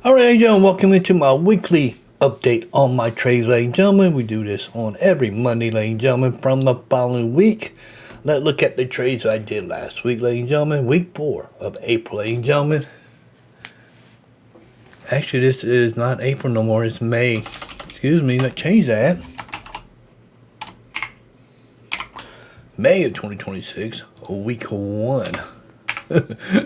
Alright, ladies and gentlemen, welcome into my weekly update on my trades, ladies and gentlemen. We do this on every Monday, ladies and gentlemen, from the following week. Let's look at the trades I did last week, ladies and gentlemen. Week 4 of April, ladies and gentlemen. Actually, this is not April no more, it's May. Excuse me, let's change that. May of 2026, week 1.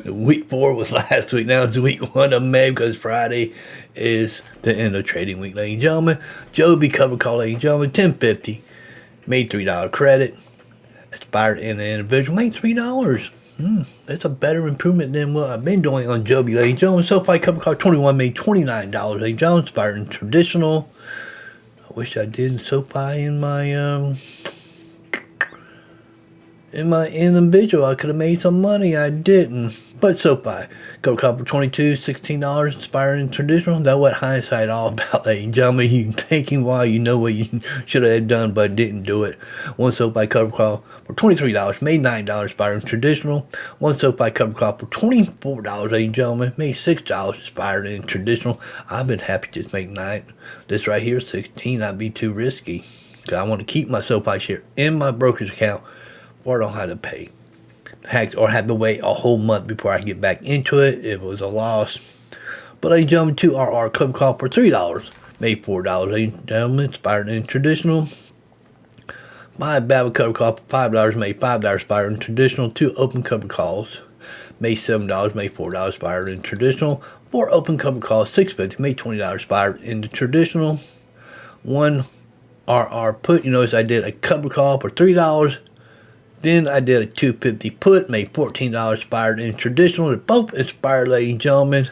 Week 4 was last week. Now it's week 1 of May because Friday is the end of trading week, ladies and gentlemen. Joby cover call, ladies and gentlemen, $10.50. Made $3 credit. Expired in the individual. Made $3. That's a better improvement than what I've been doing on Joby, ladies and gentlemen. SoFi cover call 21 made $29, ladies and gentlemen. Expired in traditional. I wish I did SoFi in my individual. I could have made some money. I didn't. But SoFi. Cover copper 22, $16, expiring traditional. That's what hindsight all about, ladies and gentlemen. You thinking why you know what you should have done but didn't do it. One SoFi cover call for $23, made $9, expiring traditional. One SoFi cover call for $24, ladies and gentlemen, made $6, expired in traditional. I've been happy to just make 9. This right here, 16, I'd be too risky. Because I want to keep my SoFi share in my brokerage account, or I don't have to pay tax or have to wait a whole month before I get back into it. It was a loss. But ladies and gentlemen, 2RR cover call for $3, made $4, ladies and gentlemen, expired in traditional. My Babel cover call for $5, made $5, expired in traditional. 2 open cover calls, made $7, made $4, expired in traditional. 4 open cover calls, $6.50, made $20, expired in the traditional. 1 RR put, you notice I did a cover call for $3. Then I did a $2.50 put, made $14, expired in traditional. They both expired, ladies and gentlemen.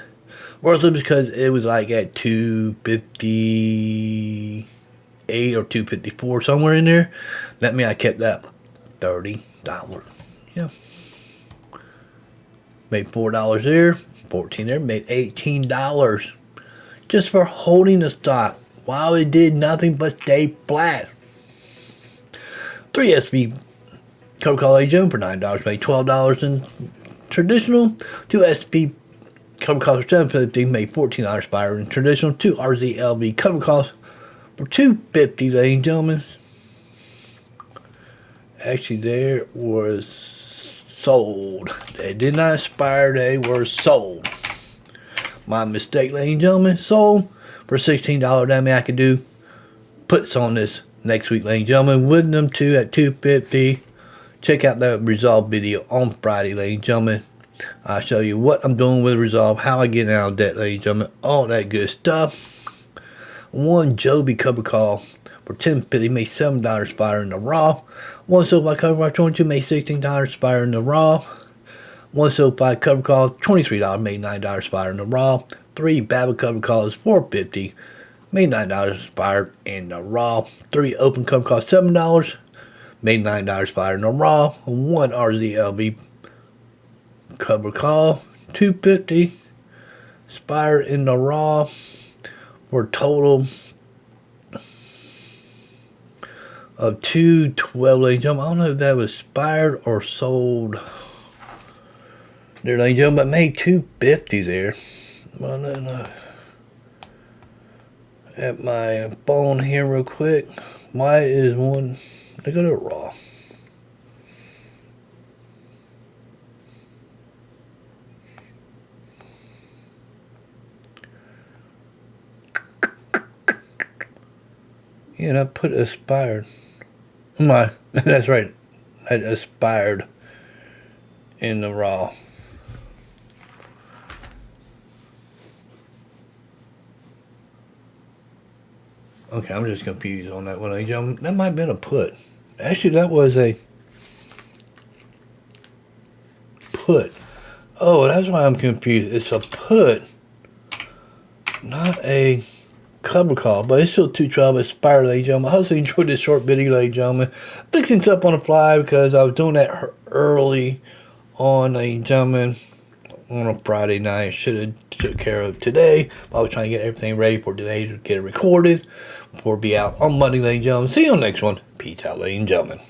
Worthless because it was like at $2.58 or $2.54, somewhere in there. That means I kept that $30. Yeah. Made $4 there, $14 there, made $18 just for holding the stock while it did nothing but stay flat. 3 SB cover call agent for $9, made $12 in traditional. 2 SP cover calls for $7.50, made $14, expired in traditional. 2 RZLV cover calls for $2.50, ladies and gentlemen. Actually, there was sold. They did not expire, they were sold. My mistake, ladies and gentlemen. Sold for $16. That means I could do puts on this next week, ladies and gentlemen, with them two at $2.50. Check out that Resolve video on Friday, ladies and gentlemen. I'll show you what I'm doing with Resolve, how I get out of debt, ladies and gentlemen, all that good stuff. 1 Joby cover call for $10.50, made $7, expired in the raw. 1 SoFi cover call 22, made $16, expired in the raw. 1 SoFi cover call $23, made $9, expired in the raw. 3 Babel cover calls $4.50, made $9, expired in the raw. 3 open cover calls $7. Made $9, expired in the raw. 1 RZLV cover call, $2.50, expired in the raw, for a total of $2.12, ladies and gentlemen. I don't know if that was expired or sold there, ladies and gentlemen, but made $2.50 there. Well, no. At my phone here real quick. Why is one... Look at it raw. Yeah, and I put expired. That's right. I expired in the raw. Okay, I'm just confused on that one. That might have been a put. Actually, that was a put. Oh, that's why I'm confused. It's a put, not a cover call, but it's still $2.12 expired, ladies and gentlemen. I hope you enjoyed this short video, ladies and gentlemen. Fixing stuff on the fly because I was doing that early on, ladies and gentlemen, on a Friday night. Should have took care of today. I was trying to get everything ready for today to get it recorded before it be out on Monday, ladies and gentlemen. See you on the next one. Peace out, ladies and gentlemen.